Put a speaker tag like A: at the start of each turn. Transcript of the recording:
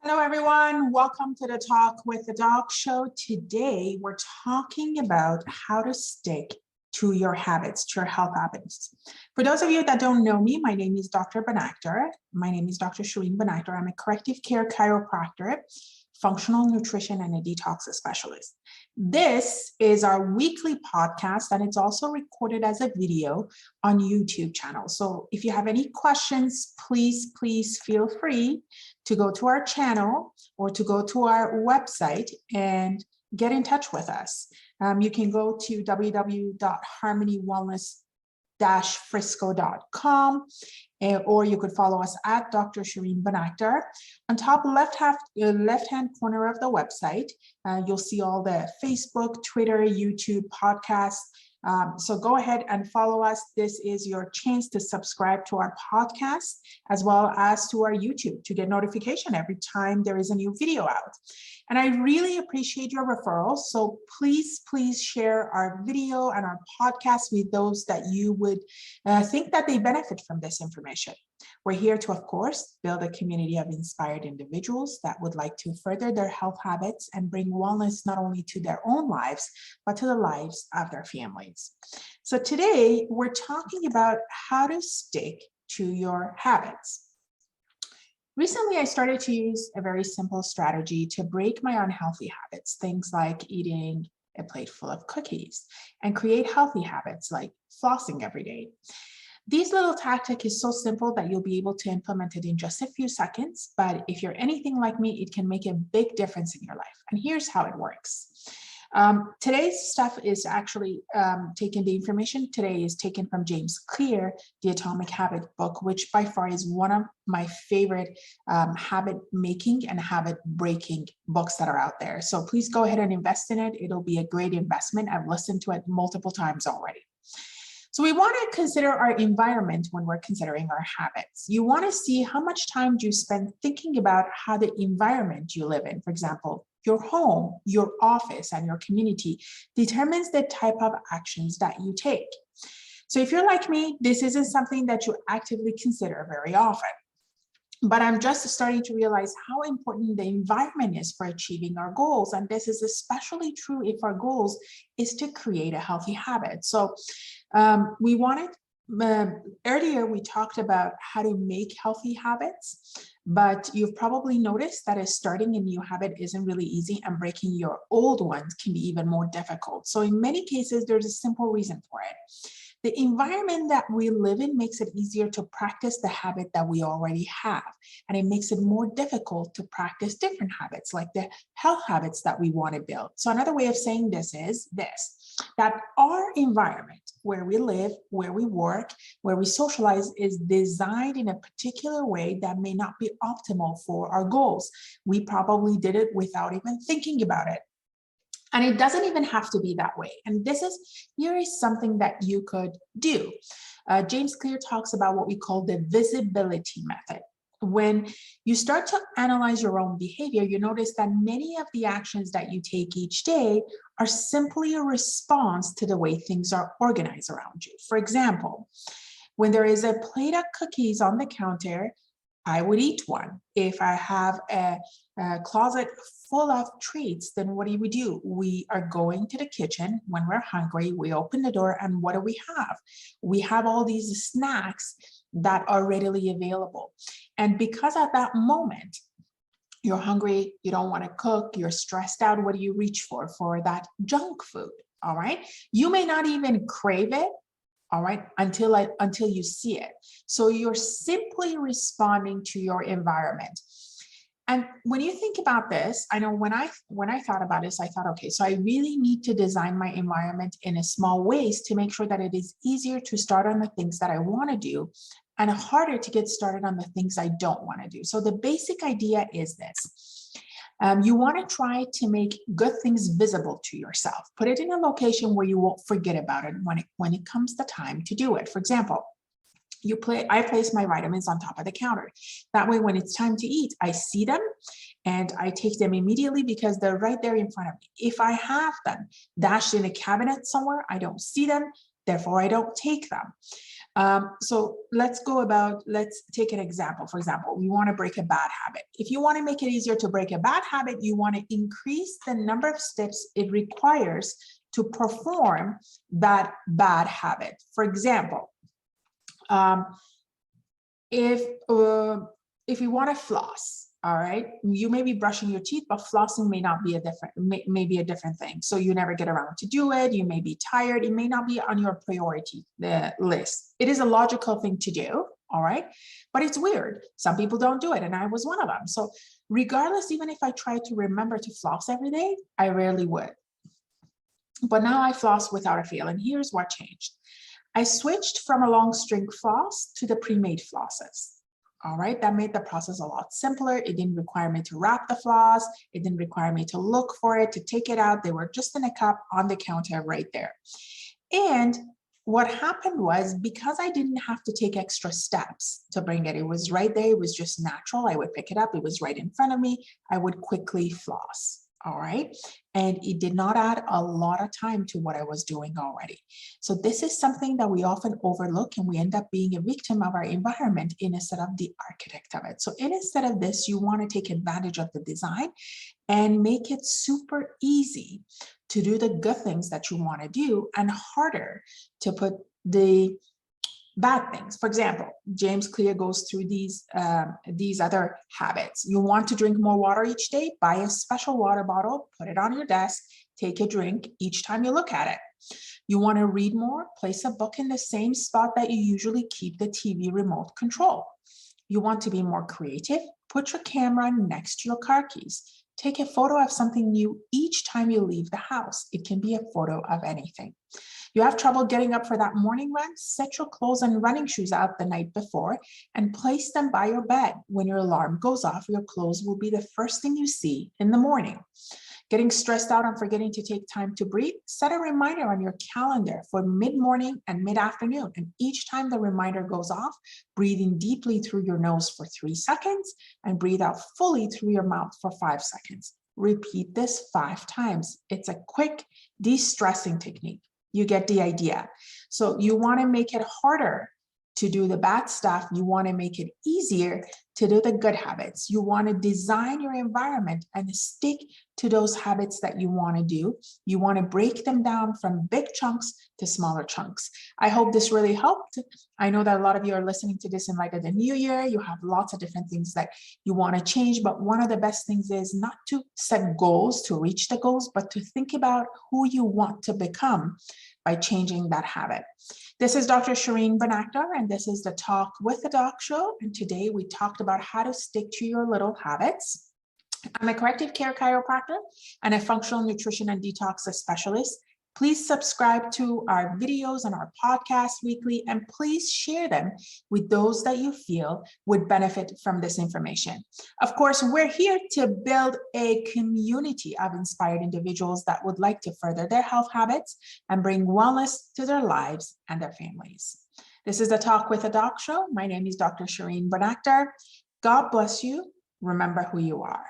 A: Hello, everyone. Welcome to the Talk with the Doc show. Today, we're talking about how to stick to your habits, to your health habits. For those of you that don't know me, my name is Dr. Banakter. My name is Dr. Shireen Banakter. I'm a corrective care chiropractor, functional nutrition, and a detox specialist. This is our weekly podcast, and it's also recorded as a video on YouTube channel. So if you have any questions, please feel free to go to our channel or to go to our website and get in touch with us. You can go to www.harmonywellness-frisco.com, or you could follow us at Dr. Shireen Banakter. On top left-hand corner of the website, you'll see all the Facebook, Twitter, YouTube, podcasts. So go ahead and follow us. This is your chance to subscribe to our podcast as well as to our YouTube to get notification every time there is a new video out. And I really appreciate your referrals. So please share our video and our podcast with those that you would think that they benefit from this information. We're here to, of course, build a community of inspired individuals that would like to further their health habits and bring wellness not only to their own lives, but to the lives of their families. So today, we're talking about how to stick to your habits. Recently, I started to use a very simple strategy to break my unhealthy habits, things like eating a plate full of cookies, and create healthy habits like flossing every day. This little tactic is so simple that you'll be able to implement it in just a few seconds, but if you're anything like me, it can make a big difference in your life. And here's how it works. Today's stuff is actually the information today is taken from James Clear, The Atomic Habit book, which by far is one of my favorite habit making and habit breaking books that are out there. So please go ahead and invest in it. It'll be a great investment. I've listened to it multiple times already. So we want to consider our environment when we're considering our habits. You want to see how much time do you spend thinking about how the environment you live in, for example, your home, your office, and your community determines the type of actions that you take. So if you're like me, this isn't something that you actively consider very often. But I'm just starting to realize how important the environment is for achieving our goals. And this is especially true if our goals is to create a healthy habit. So we wanted, earlier we talked about how to make healthy habits, but you've probably noticed that starting a new habit isn't really easy, and breaking your old ones can be even more difficult. So in many cases, there's a simple reason for it. The environment that we live in makes it easier to practice the habit that we already have. And it makes it more difficult to practice different habits, like the health habits that we want to build. So another way of saying this is that our environment, where we live, where we work, where we socialize, is designed in a particular way that may not be optimal for our goals. We probably did it without even thinking about it. And it doesn't even have to be that way. And here is something that you could do. James Clear talks about what we call the visibility method. When you start to analyze your own behavior, you notice that many of the actions that you take each day are simply a response to the way things are organized around you. For example, when there is a plate of cookies on the counter, I would eat one. If I have a closet full of treats, then what do? We are going to the kitchen when we're hungry. We open the door, and what do we have? We have all these snacks that are readily available. And because at that moment, you're hungry, you don't want to cook, you're stressed out, what do you reach for? For that junk food, all right? You may not even crave it, all right, until you see it. So you're simply responding to your environment. And when you think about this, I know when I thought about this, I thought, okay, so I really need to design my environment in a small ways to make sure that it is easier to start on the things that I want to do and harder to get started on the things I don't want to do. So the basic idea is this. You want to try to make good things visible to yourself. Put it in a location where you won't forget about it when it comes the time to do it. For example, I place my vitamins on top of the counter. That way, when it's time to eat, I see them and I take them immediately because they're right there in front of me. If I have them dashed in a cabinet somewhere, I don't see them, therefore I don't take them. So let's take an example. For example, we want to break a bad habit. If you want to make it easier to break a bad habit, you want to increase the number of steps it requires to perform that bad habit. For example, if you want to floss, all right, you may be brushing your teeth, but flossing may not be may be a different thing. So you never get around to do it. You may be tired. It may not be on your priority list. It is a logical thing to do, all right, but it's weird. Some people don't do it, and I was one of them. So regardless, even if I try to remember to floss every day, I rarely would. But now I floss without a fail, and here's what changed. I switched from a long string floss to the pre-made flosses. All right, that made the process a lot simpler. It didn't require me to wrap the floss. It didn't require me to look for it, to take it out. They were just in a cup on the counter right there. And what happened was, because I didn't have to take extra steps to bring it, it was right there. It was just natural. I would pick it up. It was right in front of me. I would quickly floss. All right. And it did not add a lot of time to what I was doing already. So this is something that we often overlook, and we end up being a victim of our environment instead of the architect of it. So instead of this, you want to take advantage of the design and make it super easy to do the good things that you want to do and harder to put the bad things. For example, James Clear goes through these other habits. You want to drink more water each day? Buy a special water bottle, put it on your desk, take a drink each time you look at it. You want to read more? Place a book in the same spot that you usually keep the TV remote control. You want to be more creative? Put your camera next to your car keys. Take a photo of something new each time you leave the house. It can be a photo of anything. You have trouble getting up for that morning run? Set your clothes and running shoes out the night before and place them by your bed. When your alarm goes off, your clothes will be the first thing you see in the morning. Getting stressed out and forgetting to take time to breathe? Set a reminder on your calendar for mid-morning and mid-afternoon. And each time the reminder goes off, breathe in deeply through your nose for 3 seconds and breathe out fully through your mouth for 5 seconds. Repeat this 5 times. It's a quick de-stressing technique. You get the idea. So you want to make it harder to do the bad stuff. You want to make it easier to do the good habits. You want to design your environment and stick to those habits that you want to do. You want to break them down from big chunks to smaller chunks. I hope this really helped. I know that a lot of you are listening to this in like the new year. You have lots of different things that you want to change, but one of the best things is not to set goals to reach the goals, but to think about who you want to become by changing that habit. This is Dr. Shireen Banakdar, and this is the Talk with the Doc show. And today we talked about how to stick to your little habits. I'm a corrective care chiropractor and a functional nutrition and detox specialist. Please subscribe to our videos and our podcasts weekly, and please share them with those that you feel would benefit from this information. Of course, we're here to build a community of inspired individuals that would like to further their health habits and bring wellness to their lives and their families. This is the Talk with a Doc show. My name is Dr. Shireen Banakdar. God bless you. Remember who you are.